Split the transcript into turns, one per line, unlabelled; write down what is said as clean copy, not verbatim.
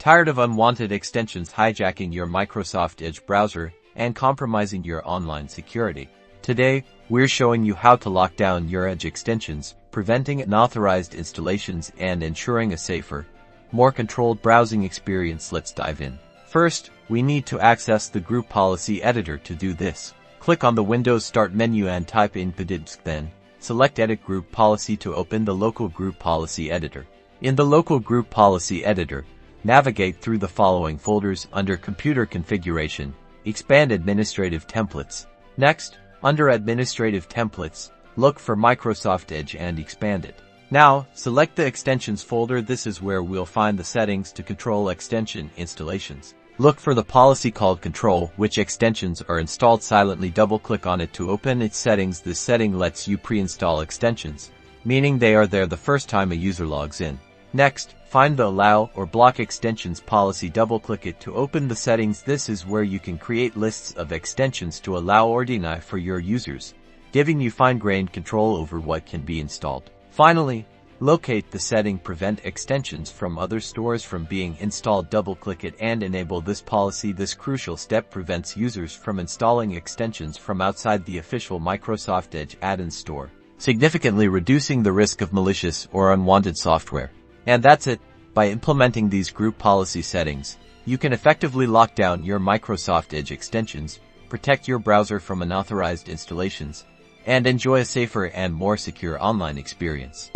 Tired of unwanted extensions hijacking your Microsoft Edge browser and compromising your online security? Today, we're showing you how to lock down your Edge extensions, preventing unauthorized installations and ensuring a safer, more controlled browsing experience. Let's dive in. First, we need to access the Group Policy Editor. To do this, click on the Windows Start menu and type in pdisk, then select Edit Group Policy to open the local Group Policy Editor. In the local Group Policy Editor, navigate through the following folders. Under Computer Configuration, expand Administrative Templates. Next, under Administrative Templates, look for Microsoft Edge and expand it. Now, select the Extensions folder. This is where we'll find the settings to control extension installations. Look for the policy called Control which extensions are installed. Silently double-click on it to open its settings. This setting lets you pre-install extensions, meaning they are there the first time a user logs in. Next, find the Allow or Block Extensions policy. Double-click it to open the settings. This is where you can create lists of extensions to allow or deny for your users, giving you fine-grained control over what can be installed. Finally, locate the setting Prevent Extensions from Other Stores from being installed. Double-click it and enable this policy. This crucial step prevents users from installing extensions from outside the official Microsoft Edge add-in store, significantly reducing the risk of malicious or unwanted software. And that's it. By implementing these group policy settings, you can effectively lock down your Microsoft Edge extensions, protect your browser from unauthorized installations, and enjoy a safer and more secure online experience.